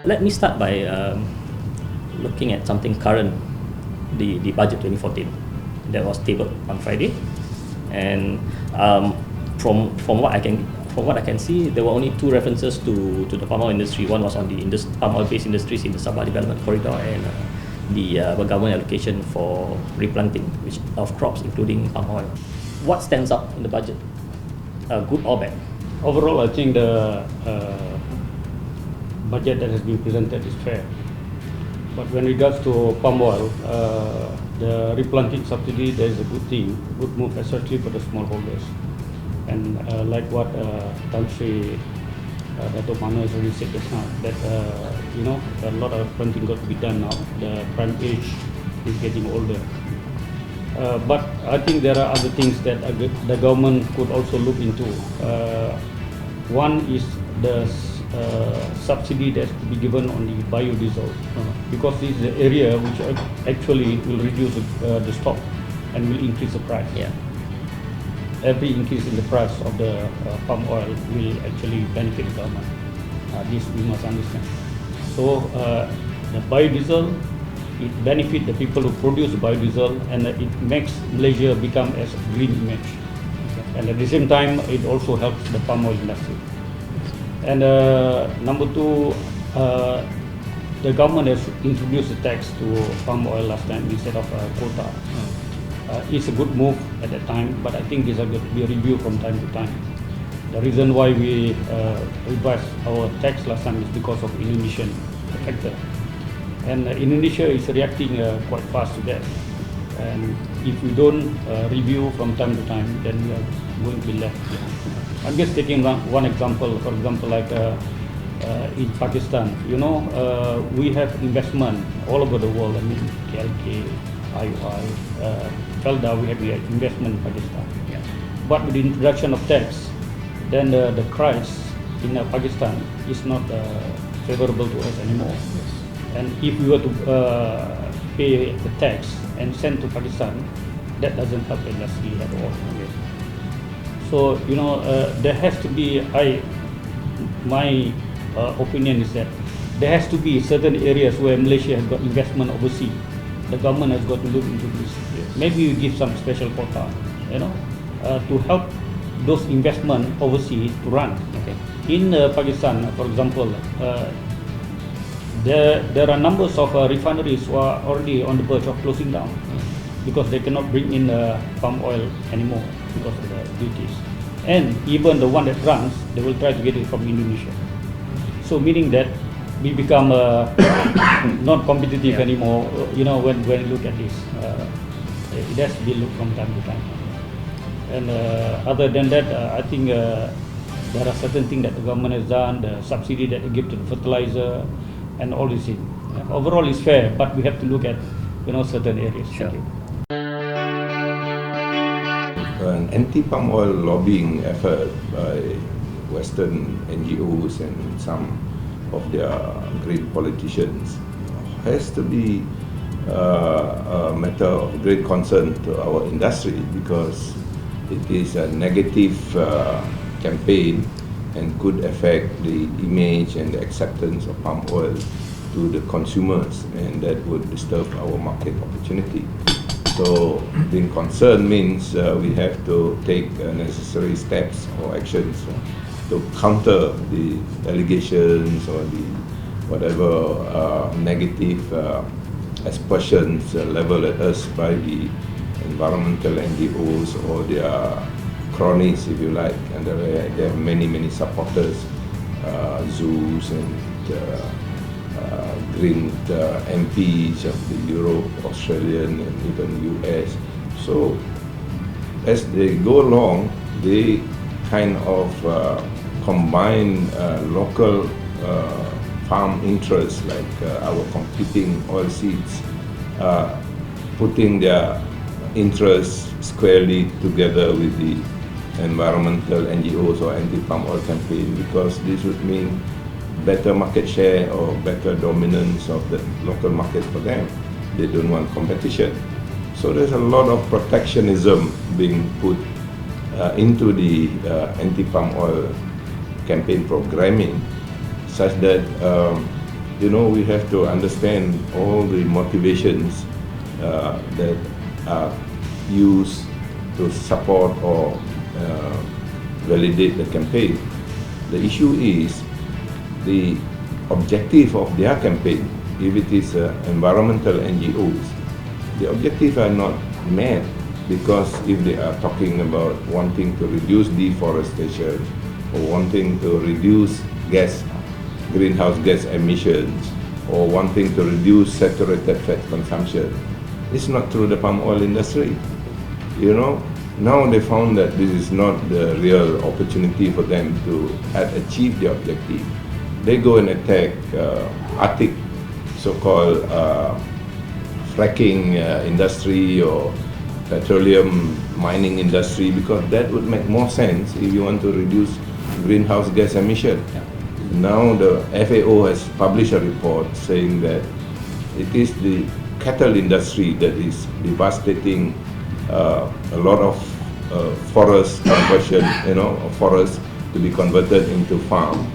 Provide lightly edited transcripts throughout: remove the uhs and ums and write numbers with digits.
Let me start by looking at something current, the budget 2014 that was tabled on Friday, and from what I can see, there were only two references to the palm oil industry. One was on the palm oil based industries in the Sabah Development Corridor, and the government allocation for replanting of crops, including palm oil. What stands out in the budget, good or bad? Overall, I think the budget that has been presented is fair. But when regards to palm oil, the replanting subsidy, there is a good thing, good move, especially for the smallholders. And like what Tan Sri Dato' Mano has already said just now, that a lot of planting got to be done now. The prime age is getting older. But I think there are other things that the government could also look into. One is the subsidy that's to be given on the biodiesel, because this is the area which actually will reduce the stock and will increase the price. Yeah. Every increase in the price of the palm oil will actually benefit the government. This we must understand. So the biodiesel, it benefits the people who produce biodiesel, and it makes Malaysia become as a green image. And at the same time, it also helps the palm oil industry. And number two, the government has introduced a tax to palm oil last time instead of a quota. It's a good move at that time, but I think this will be reviewed from time to time. The reason why we revised our tax last time is because of Indonesian factor. And Indonesia is reacting quite fast to that. And if we don't review from time to time, then we are going to be left. I'm just taking one example. For example, like in Pakistan, we have investment all over the world. I mean, KLK, IOI, Felda, we have investment in Pakistan. Yeah. But with the introduction of tax, then the price in Pakistan is not favorable to us anymore. Yes. And if we were to pay the tax and send to Pakistan, that doesn't help the industry at all. Okay. So there has to be. My opinion is that there has to be certain areas where Malaysia has got investment overseas. The government has got to look into this. Yes. Maybe we give some special quota, to help those investment overseas to run. Okay. In Pakistan, for example, there are numbers of refineries who are already on the verge of closing down because they cannot bring in palm oil anymore because of the duties. And even the one that runs, they will try to get it from Indonesia. So meaning that we become not competitive anymore. When you look at this, it has to be looked from time to time. And other than that, I think there are certain things that the government has done, the subsidy that they give to the fertilizer, and all these things. Overall, it's fair, but we have to look at certain areas. Sure. An anti-palm oil lobbying effort by Western NGOs and some of their great politicians has to be a matter of great concern to our industry, because it is a negative campaign and could affect the image and the acceptance of palm oil to the consumers, and that would disturb our market opportunity. So being concerned means we have to take necessary steps or actions to counter the allegations or the whatever negative aspersions leveled at us by the environmental NGOs or their cronies, if you like. And there are many supporters, zoos and green MPs of the Europe, Australian and even US. So as they go along, they kind of combine local farm interests like our competing oilseeds, putting their interests squarely together with the environmental NGOs or anti-palm oil campaign, because this would mean better market share or better dominance of the local market for them. They don't want competition. So there's a lot of protectionism being put into the anti-palm oil campaign programming, such that we have to understand all the motivations that are used to support or validate the campaign. The issue is the objective of their campaign. If it is environmental NGOs, the objectives are not met, because if they are talking about wanting to reduce deforestation or wanting to reduce greenhouse gas emissions or wanting to reduce saturated fat consumption, it's not through the palm oil industry. Now they found that this is not the real opportunity for them to achieve the objective. They go and attack Arctic, so-called fracking industry or petroleum mining industry, because that would make more sense if you want to reduce greenhouse gas emission. Yeah. Now the FAO has published a report saying that it is the cattle industry that is devastating a lot of forest conversion, forests to be converted into farm.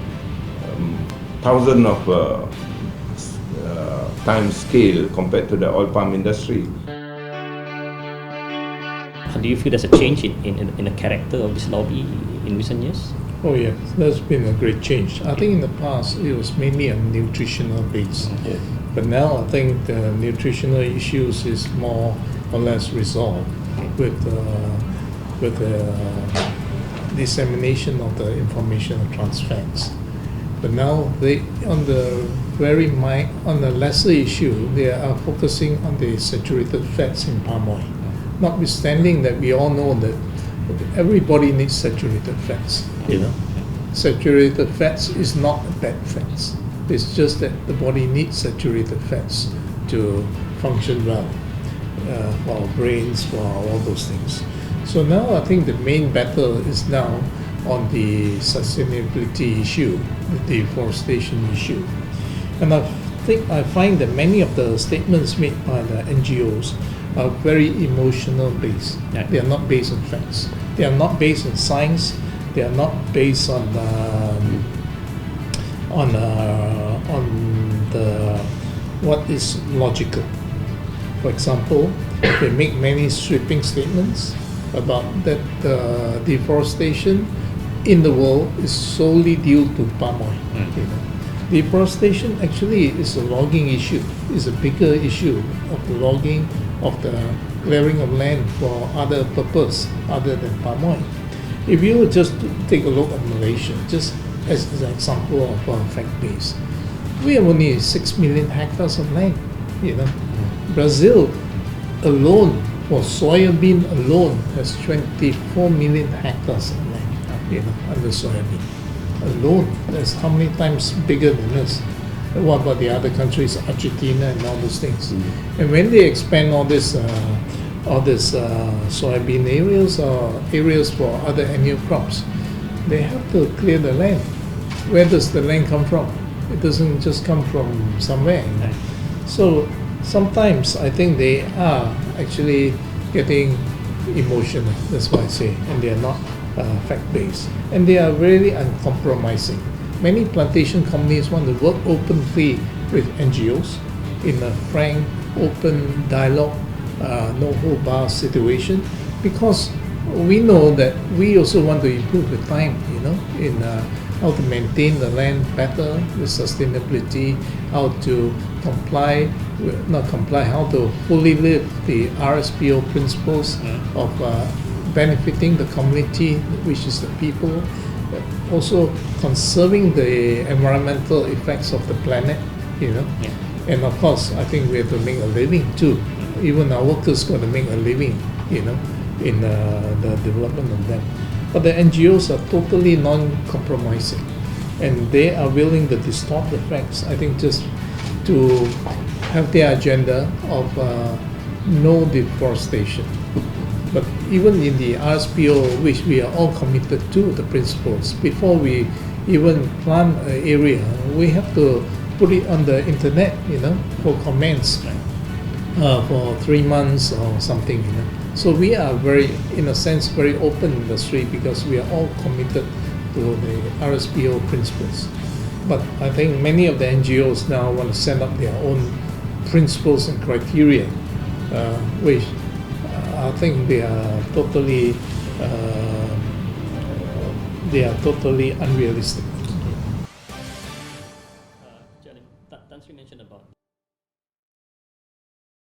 Thousands of times scale compared to the oil palm industry. Do you feel there's a change in the character of this lobby in recent years? Oh yes, there's been a great change. I think in the past it was mainly a nutritional base, but now I think the nutritional issues is more or less resolved with the dissemination of the information of trans fats. But now on the lesser issue, they are focusing on the saturated fats in palm oil. Notwithstanding that we all know that everybody needs saturated fats. Saturated fats is not bad fats. It's just that the body needs saturated fats to function well, for our brains, for all those things. So now I think the main battle is now on the sustainability issue, the deforestation issue. And I find that many of the statements made by the NGOs are very emotional based. Yeah. They are not based on facts. They are not based on science. They are not based on what is logical. For example, they make many sweeping statements about that deforestation in the world is solely due to palm oil. Deforestation actually is a logging issue. It's a bigger issue of the logging, of the clearing of land for other purpose other than palm oil. If you were just to take a look at Malaysia, just as an example of a fact base, we have only 6 million hectares of land. Brazil alone, for soybean alone, has 24 million hectares of land. Under soybean alone, that's how many times bigger than us. What about the other countries, Argentina and all those things? And when they expand all this soybean areas or areas for other annual crops, they have to clear the land. Where does the land come from? It doesn't just come from somewhere. So sometimes I think they are actually getting emotional, that's why I say, and they are not fact-based. And they are really uncompromising. Many plantation companies want to work openly with NGOs in a frank, open dialogue, no-hold-bar situation, because we know that we also want to improve the time, in how to maintain the land better with sustainability, how to how to fully live the RSPO principles of benefiting the community, which is the people, also conserving the environmental effects of the planet, And of course, I think we have to make a living too. Even our workers got to make a living, in the development of them. But the NGOs are totally non-compromising, and they are willing to distort the facts, I think, just to have their agenda of no deforestation. But even in the RSPO, which we are all committed to the principles, before we even plant an area, we have to put it on the internet, for comments for 3 months or something, So we are in a sense, very open industry, because we are all committed to the RSPO principles. but I think many of the NGOs now want to set up their own principles and criteria, which I think they are totally unrealistic.